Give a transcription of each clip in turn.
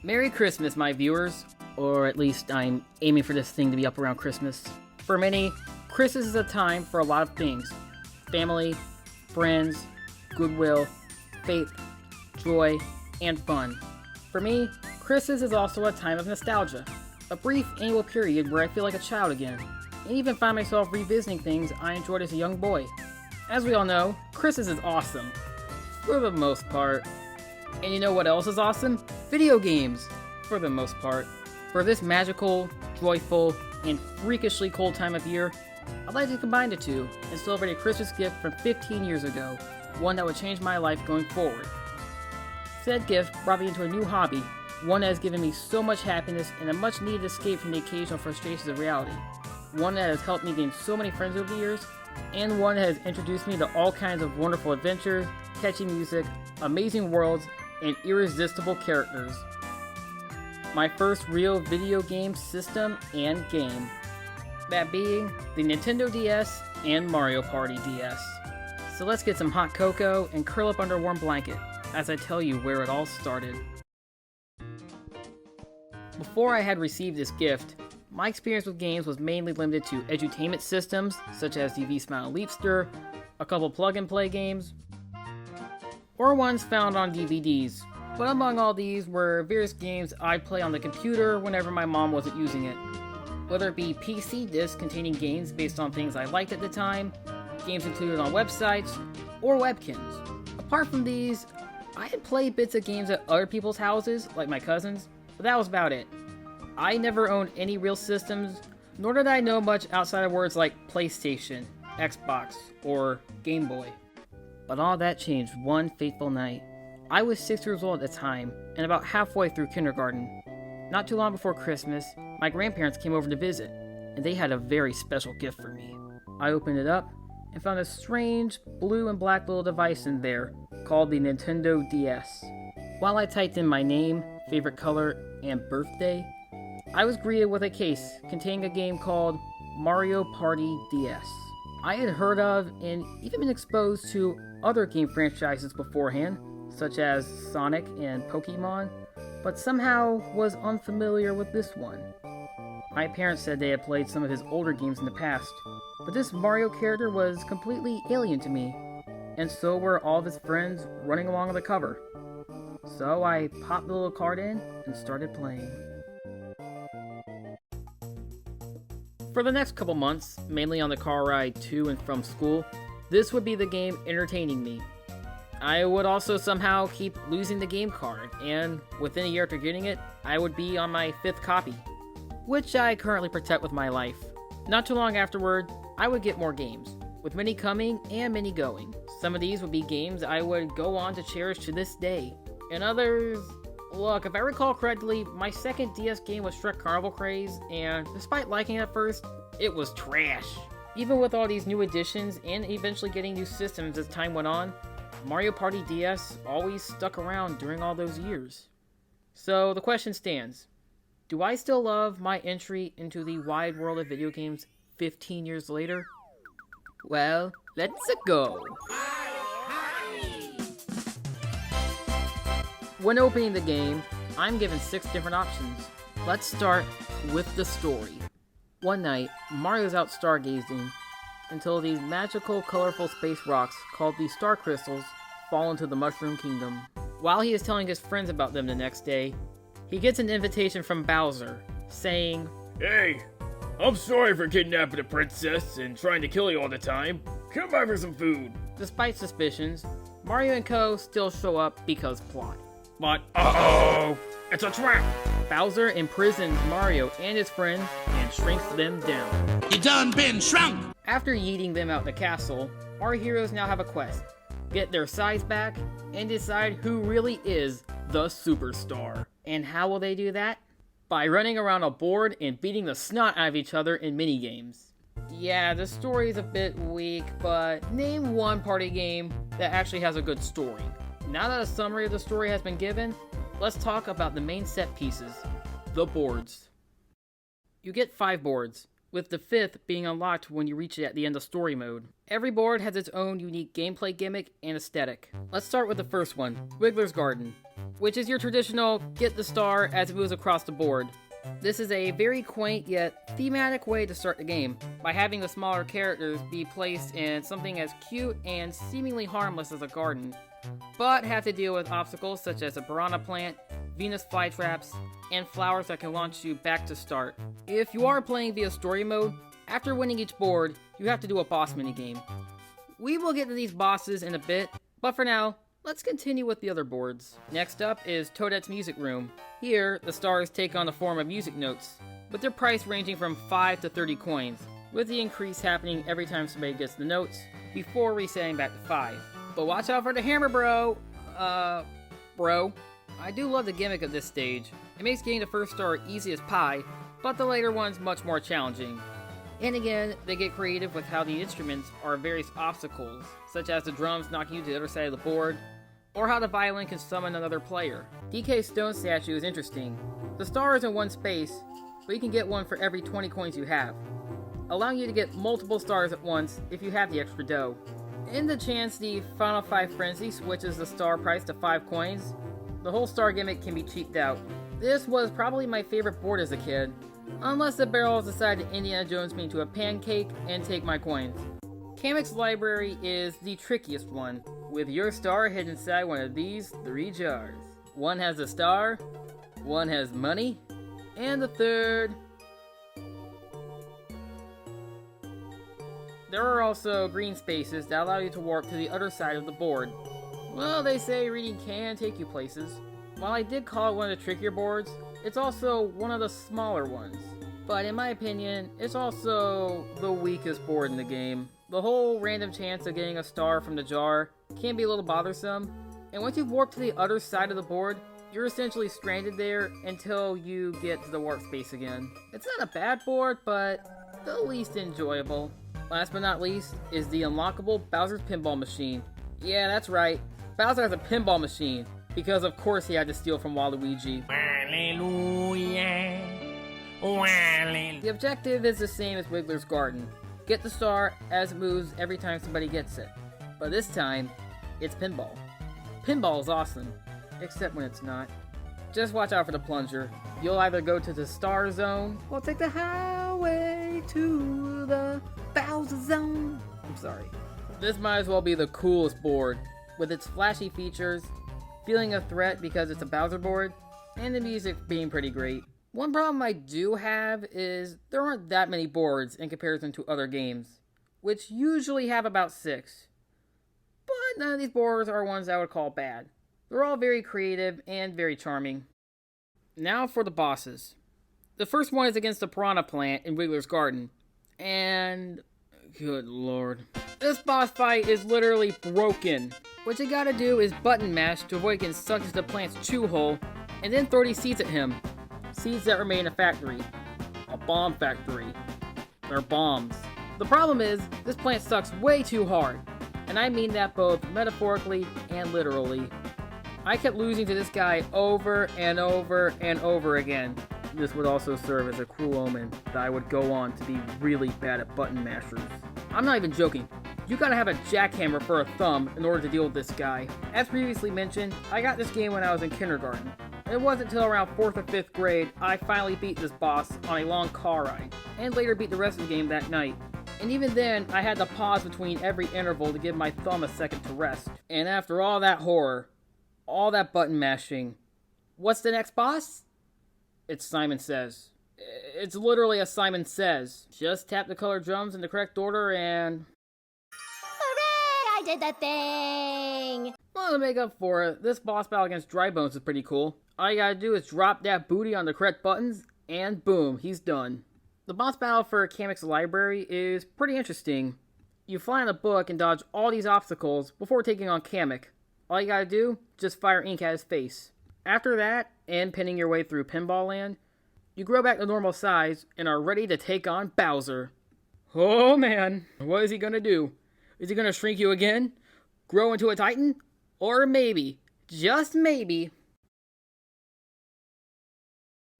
Merry Christmas, my viewers. Or at least I'm aiming for this thing to be up around Christmas. For many, Christmas is a time for a lot of things. Family, friends, goodwill, faith, joy, and fun. For me, Christmas is also a time of nostalgia. A brief annual period where I feel like a child again, and even find myself revisiting things I enjoyed as a young boy. As we all know, Christmas is awesome. For the most part. And you know what else is awesome? Video games! For the most part. For this magical, joyful, and freakishly cold time of year, I'd like to combine the two and celebrate a Christmas gift from 15 years ago, one that would change my life going forward. Said gift brought me into a new hobby, one that has given me so much happiness and a much needed escape from the occasional frustrations of reality, one that has helped me gain so many friends over the years, and one that has introduced me to all kinds of wonderful adventures, catchy music, amazing worlds, and irresistible characters. My first real video game system and game. That being the Nintendo DS and Mario Party DS. So let's get some hot cocoa and curl up under a warm blanket as I tell you where it all started. Before I had received this gift, my experience with games was mainly limited to edutainment systems such as the V-Smile Leapster, a couple plug-and-play games, or ones found on DVDs. But among all these were various games I'd play on the computer whenever my mom wasn't using it. Whether it be PC discs containing games based on things I liked at the time, games included on websites, or webkins. Apart from these, I had played bits of games at other people's houses, like my cousins, but that was about it. I never owned any real systems, nor did I know much outside of words like PlayStation, Xbox, or Game Boy. But all that changed one fateful night. I was 6 years old at the time, and about halfway through kindergarten. Not too long before Christmas, my grandparents came over to visit, and they had a very special gift for me. I opened it up, and found a strange blue and black little device in there, called the Nintendo DS. While I typed in my name, favorite color, and birthday, I was greeted with a case containing a game called Mario Party DS. I had heard of, and even been exposed to, other game franchises beforehand, such as Sonic and Pokemon, but somehow was unfamiliar with this one. My parents said they had played some of his older games in the past, but this Mario character was completely alien to me, and so were all of his friends running along on the cover. So I popped the little card in and started playing. For the next couple months, mainly on the car ride to and from school, this would be the game entertaining me. I would also somehow keep losing the game card, and within a year after getting it, I would be on my 5th copy, which I currently protect with my life. Not too long afterward, I would get more games, with many coming and many going. Some of these would be games I would go on to cherish to this day, and others... Look, if I recall correctly, my second DS game was Shrek Carnival Craze, and despite liking it at first, it was trash. Even with all these new additions and eventually getting new systems as time went on, Mario Party DS always stuck around during all those years. So the question stands, do I still love my entry into the wide world of video games 15 years later? Well, let's go! When opening the game, I'm given 6 different options. Let's start with the story. One night, Mario's out stargazing until these magical, colorful space rocks called the Star Crystals fall into the Mushroom Kingdom. While he is telling his friends about them the next day, he gets an invitation from Bowser, saying, "Hey, I'm sorry for kidnapping the princess and trying to kill you all the time. Come by for some food." Despite suspicions, Mario and co. still show up because plot. But, uh-oh, it's a trap! Bowser imprisons Mario and his friends and shrinks them down. You done been shrunk! After yeeting them out the castle, our heroes now have a quest. Get their size back, and decide who really is the superstar. And how will they do that? By running around a board and beating the snot out of each other in minigames. Yeah, the story's a bit weak, but name one party game that actually has a good story. Now that a summary of the story has been given, let's talk about the main set pieces, the boards. You get 5 boards, with the 5th being unlocked when you reach it at the end of story mode. Every board has its own unique gameplay gimmick and aesthetic. Let's start with the first one, Wiggler's Garden, which is your traditional get the star as it moves across the board. This is a very quaint yet thematic way to start the game, by having the smaller characters be placed in something as cute and seemingly harmless as a garden, but have to deal with obstacles such as a piranha plant, Venus flytraps, and flowers that can launch you back to start. If you are playing via story mode, after winning each board, you have to do a boss minigame. We will get to these bosses in a bit, but for now, let's continue with the other boards. Next up is Toadette's Music Room. Here, the stars take on the form of music notes, with their price ranging from 5 to 30 coins, with the increase happening every time somebody gets the notes, before resetting back to 5. But watch out for the hammer, bro! Bro. I do love the gimmick of this stage. It makes getting the first star easy as pie, but the later ones much more challenging. And again, they get creative with how the instruments are various obstacles, such as the drums knocking you to the other side of the board, or how the violin can summon another player. DK's stone statue is interesting. The star is in one space, but you can get one for every 20 coins you have, allowing you to get multiple stars at once if you have the extra dough. In the chance the Final Five Frenzy switches the star price to 5 coins, the whole star gimmick can be cheaped out. This was probably my favorite board as a kid, unless the barrels decided to Indiana Jones me into a pancake and take my coins. Kamek's library is the trickiest one, with your star hidden inside one of these 3 jars. One has a star, one has money, and the third... There are also green spaces that allow you to warp to the other side of the board. Well, they say reading can take you places. While I did call it one of the trickier boards, it's also one of the smaller ones. But in my opinion, it's also the weakest board in the game. The whole random chance of getting a star from the jar can be a little bothersome, and once you've warped to the other side of the board, you're essentially stranded there until you get to the warp space again. It's not a bad board, but the least enjoyable. Last but not least is the unlockable Bowser's Pinball Machine. Yeah, that's right. Bowser has a pinball machine, because of course he had to steal from Waluigi. The objective is the same as Wiggler's Garden. Get the star as it moves every time somebody gets it. But this time, it's pinball. Pinball is awesome, except when it's not. Just watch out for the plunger. You'll either go to the star zone, or take the highway to the Bowser zone. I'm sorry. This might as well be the coolest board, with its flashy features, feeling a threat because it's a Bowser board, and the music being pretty great. One problem I do have is there aren't that many boards in comparison to other games, which usually have about 6. But none of these boards are ones I would call bad. They're all very creative and very charming. Now for the bosses. The first one is against the piranha plant in Wiggler's Garden, and... good lord. This boss fight is literally broken. What you gotta do is button mash to avoid getting sucked into the plant's chew hole, and then throw these seeds at him. Seeds that remain in a factory. A bomb factory. They're bombs. The problem is, this plant sucks way too hard, and I mean that both metaphorically and literally. I kept losing to this guy over and over and over again. This would also serve as a cruel omen that I would go on to be really bad at button mashers. I'm not even joking. You gotta have a jackhammer for a thumb in order to deal with this guy. As previously mentioned, I got this game when I was in kindergarten. It wasn't until around 4th or 5th grade I finally beat this boss on a long car ride, and later beat the rest of the game that night. And even then, I had to pause between every interval to give my thumb a second to rest. And after all that horror, all that button mashing, what's the next boss? It's Simon Says. It's literally a Simon Says. Just tap the colored drums in the correct order and... hooray! I did the thing! Well, to make up for it, this boss battle against Dry Bones is pretty cool. All you gotta do is drop that booty on the correct buttons, and boom, he's done. The boss battle for Kamek's library is pretty interesting. You fly on a book and dodge all these obstacles before taking on Kamek. All you gotta do, just fire ink at his face. After that, and pinning your way through Pinball Land, you grow back to normal size and are ready to take on Bowser. Oh man, what is he gonna do? Is he gonna shrink you again? Grow into a Titan? Or maybe, just maybe,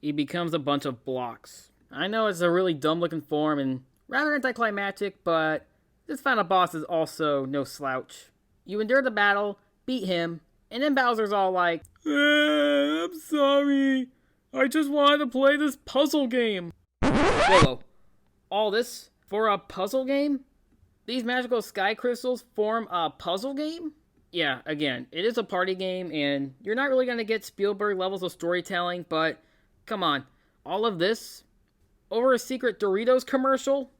he becomes a bunch of blocks. I know it's a really dumb looking form and rather anticlimactic, but this final boss is also no slouch. You endure the battle, beat him, and then Bowser's all like, I'm sorry, I just wanted to play this puzzle game. Whoa, all this for a puzzle game? These magical sky crystals form a puzzle game? Yeah, again, it is a party game, and you're not really going to get Spielberg levels of storytelling, but come on, all of this over a secret Doritos commercial?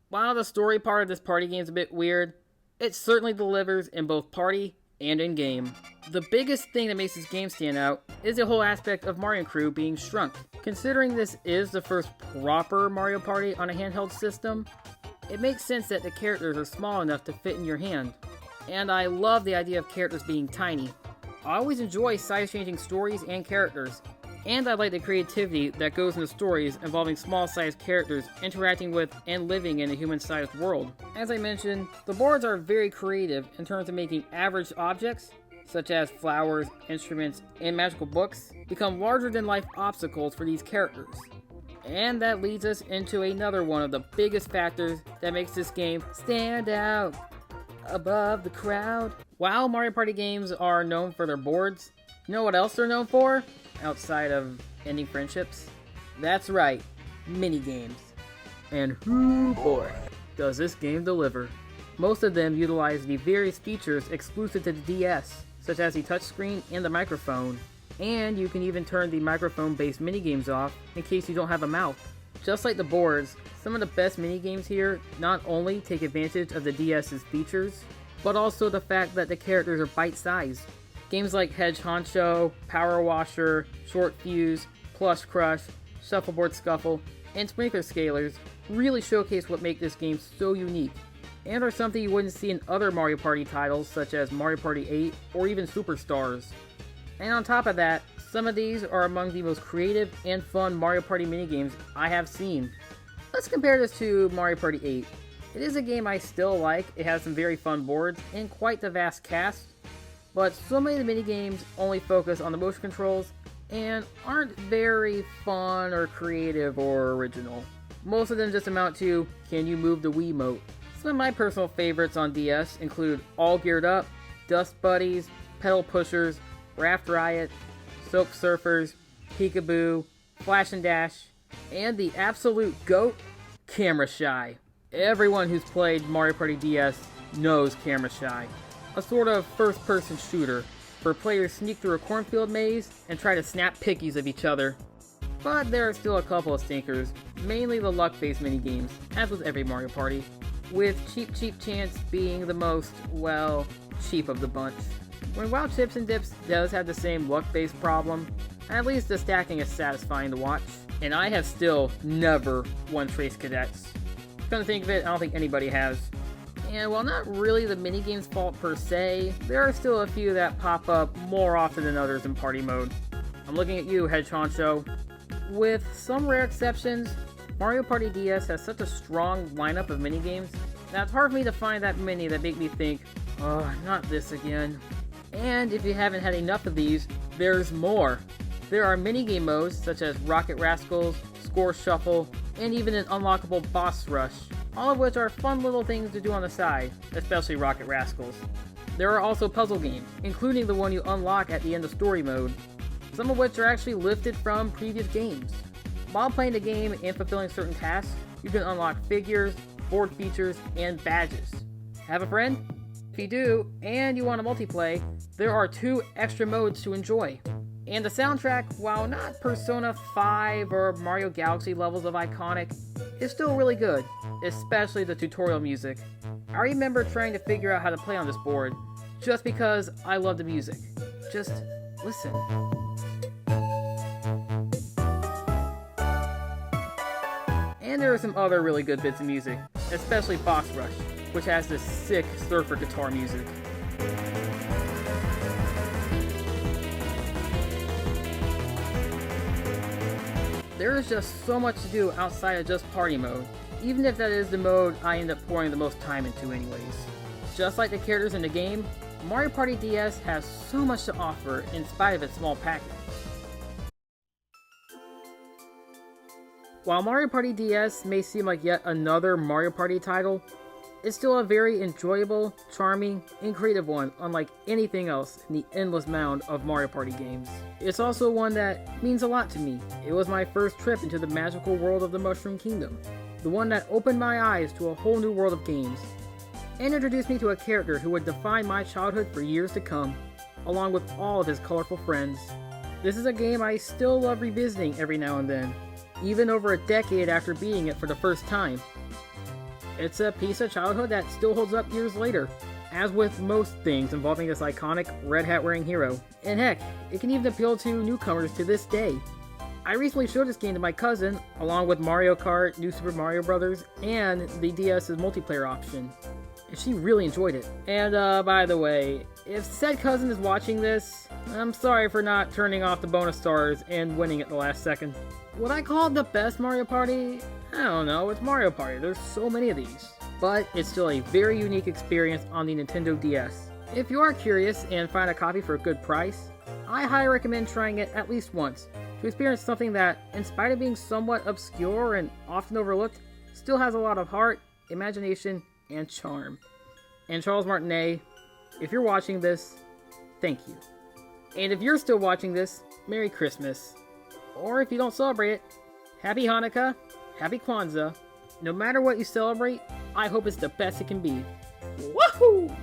While the story part of this party game is a bit weird, it certainly delivers in both party and in game. The biggest thing that makes this game stand out is the whole aspect of Mario Crew being shrunk. Considering this is the first proper Mario Party on a handheld system, it makes sense that the characters are small enough to fit in your hand. And I love the idea of characters being tiny. I always enjoy size-changing stories and characters, and I like the creativity that goes into stories involving small-sized characters interacting with and living in a human-sized world. As I mentioned, the boards are very creative in terms of making average objects, such as flowers, instruments, and magical books, become larger-than-life obstacles for these characters. And that leads us into another one of the biggest factors that makes this game stand out above the crowd. While Mario Party games are known for their boards, you know what else they're known for? Outside of ending friendships? That's right, mini-games. And whoo boy, does this game deliver. Most of them utilize the various features exclusive to the DS, such as the touchscreen and the microphone. And you can even turn the microphone-based minigames off in case you don't have a mouth. Just like the boards, some of the best minigames here not only take advantage of the DS's features, but also the fact that the characters are bite-sized. Games like Hedge Honcho, Power Washer, Short Fuse, Plush Crush, Shuffleboard Scuffle, and Sprinkler Scalers really showcase what make this game so unique, and are something you wouldn't see in other Mario Party titles such as Mario Party 8 or even Superstars. And on top of that, some of these are among the most creative and fun Mario Party minigames I have seen. Let's compare this to Mario Party 8. It is a game I still like, it has some very fun boards and quite the vast cast, but so many of the minigames only focus on the motion controls and aren't very fun or creative or original. Most of them just amount to, can you move the Wiimote? Some of my personal favorites on DS include All Geared Up, Dust Buddies, Pedal Pushers, Raft Riot, Soap Surfers, Peekaboo, Flash and Dash, and the absolute GOAT, Camera Shy. Everyone who's played Mario Party DS knows Camera Shy, a sort of first-person shooter where players sneak through a cornfield maze and try to snap pickies of each other. But there are still a couple of stinkers, mainly the luck-based minigames, as with every Mario Party, with Cheap Chance being the most, well, cheap of the bunch. When WoW Chips and Dips does have the same luck-based problem, at least the stacking is satisfying to watch, and I have still never won Trace Cadets. Come to think of it, I don't think anybody has. And while not really the minigame's fault per se, there are still a few that pop up more often than others in party mode. I'm looking at you, Hedge Honcho. With some rare exceptions, Mario Party DS has such a strong lineup of minigames that it's hard for me to find that many that make me think, oh, not this again. And if you haven't had enough of these, there's more. There are minigame modes such as Rocket Rascals, Score Shuffle, and even an unlockable Boss Rush, all of which are fun little things to do on the side, especially Rocket Rascals. There are also puzzle games, including the one you unlock at the end of story mode, some of which are actually lifted from previous games. While playing the game and fulfilling certain tasks, you can unlock figures, board features, and badges. Have a friend? If you do, and you want to multiplay, there are 2 extra modes to enjoy. And the soundtrack, while not Persona 5 or Mario Galaxy levels of iconic, is still really good, especially the tutorial music. I remember trying to figure out how to play on this board, just because I love the music. Just listen. And there are some other really good bits of music, especially Boss Rush, which has this sick surfer guitar music. There is just so much to do outside of just party mode, even if that is the mode I end up pouring the most time into anyways. Just like the characters in the game, Mario Party DS has so much to offer in spite of its small package. While Mario Party DS may seem like yet another Mario Party title, it's still a very enjoyable, charming, and creative one, unlike anything else in the endless mound of Mario Party games. It's also one that means a lot to me. It was my first trip into the magical world of the Mushroom Kingdom, the one that opened my eyes to a whole new world of games, and introduced me to a character who would define my childhood for years to come, along with all of his colorful friends. This is a game I still love revisiting every now and then, even over a decade after beating it for the first time. It's a piece of childhood that still holds up years later, as with most things involving this iconic red hat wearing hero. And heck, it can even appeal to newcomers to this day. I recently showed this game to my cousin, along with Mario Kart, New Super Mario Bros., and the DS's multiplayer option, and she really enjoyed it. And by the way, if said cousin is watching this, I'm sorry for not turning off the bonus stars and winning at the last second. Would I call it the best Mario Party? I don't know, it's Mario Party, there's so many of these. But it's still a very unique experience on the Nintendo DS. If you are curious and find a copy for a good price, I highly recommend trying it at least once, to experience something that, in spite of being somewhat obscure and often overlooked, still has a lot of heart, imagination, and charm. And Charles Martinet, if you're watching this, thank you. And if you're still watching this, Merry Christmas. Or if you don't celebrate it, Happy Hanukkah, Happy Kwanzaa. No matter what you celebrate, I hope it's the best it can be. Woohoo!